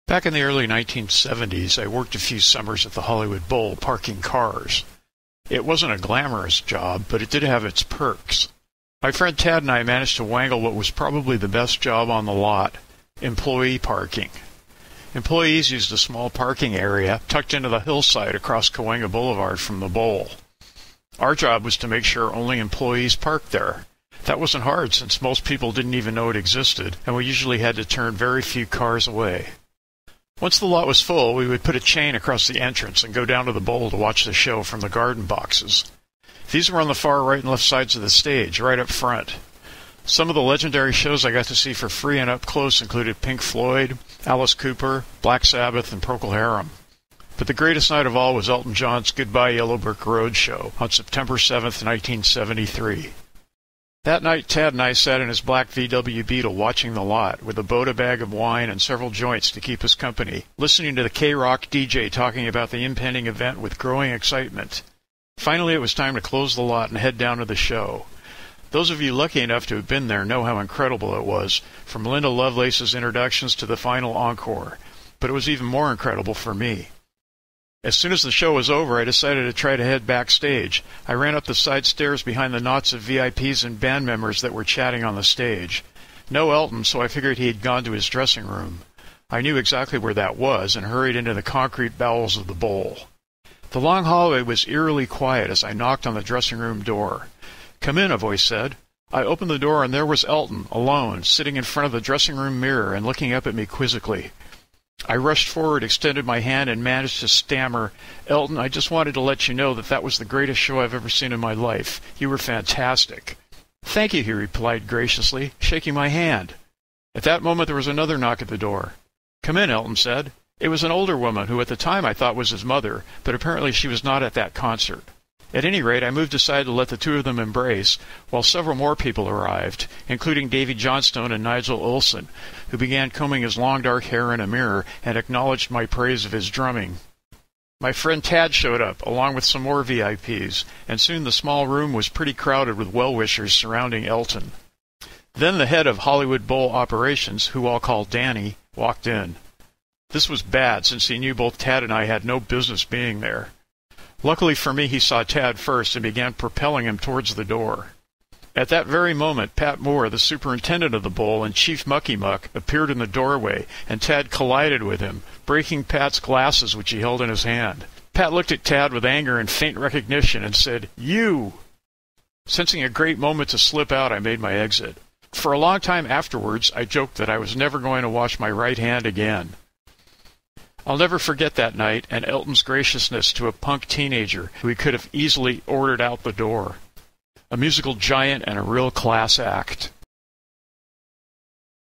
Back in the early 1970s, I worked a few summers at the Hollywood Bowl parking cars. It wasn't a glamorous job, but it did have its perks. My friend Tad and I managed to wangle what was probably the best job on the lot, employee parking. Employees used a small parking area tucked into the hillside across Cahuenga Boulevard from the bowl. Our job was to make sure only employees parked there. That wasn't hard since most people didn't even know it existed, and we usually had to turn very few cars away. Once the lot was full, we would put a chain across the entrance and go down to the bowl to watch the show from the garden boxes. These were on the far right and left sides of the stage, right up front. Some of the legendary shows I got to see for free and up close included Pink Floyd, Alice Cooper, Black Sabbath, and Procol Harum. But the greatest night of all was Elton John's Goodbye Yellow Brick Road show on September 7th, 1973. That night, Tad and I sat in his black VW Beetle watching the lot, with a Boda bag of wine and several joints to keep us company, listening to the K-Rock DJ talking about the impending event with growing excitement. Finally, it was time to close the lot and head down to the show. Those of you lucky enough to have been there know how incredible it was, from Linda Lovelace's introductions to the final encore. But it was even more incredible for me. As soon as the show was over, I decided to try to head backstage. I ran up the side stairs behind the knots of VIPs and band members that were chatting on the stage. No Elton, so I figured he had gone to his dressing room. I knew exactly where that was and hurried into the concrete bowels of the bowl. The long hallway was eerily quiet as I knocked on the dressing room door. "Come in," a voice said. I opened the door and there was Elton, alone, sitting in front of the dressing room mirror and looking up at me quizzically. I rushed forward, extended my hand, and managed to stammer, "Elton, I just wanted to let you know that was the greatest show I've ever seen in my life. You were fantastic." "Thank you," he replied graciously, shaking my hand. At that moment there was another knock at the door. "Come in," Elton said. It was an older woman who at the time I thought was his mother, but apparently she was not at that concert. At any rate, I moved aside to let the two of them embrace, while several more people arrived, including Davy Johnstone and Nigel Olsson, who began combing his long dark hair in a mirror and acknowledged my praise of his drumming. My friend Tad showed up, along with some more VIPs, and soon the small room was pretty crowded with well-wishers surrounding Elton. Then the head of Hollywood Bowl operations, who I'll call Danny, walked in. This was bad, since he knew both Tad and I had no business being there. Luckily for me, he saw Tad first and began propelling him towards the door. At that very moment, Pat Moore, the superintendent of the bowl and Chief Mucky Muck, appeared in the doorway, and Tad collided with him, breaking Pat's glasses which he held in his hand. Pat looked at Tad with anger and faint recognition and said, "You!" Sensing a great moment to slip out, I made my exit. For a long time afterwards, I joked that I was never going to wash my right hand again. I'll never forget that night and Elton's graciousness to a punk teenager who he could have easily ordered out the door. A musical giant and a real class act.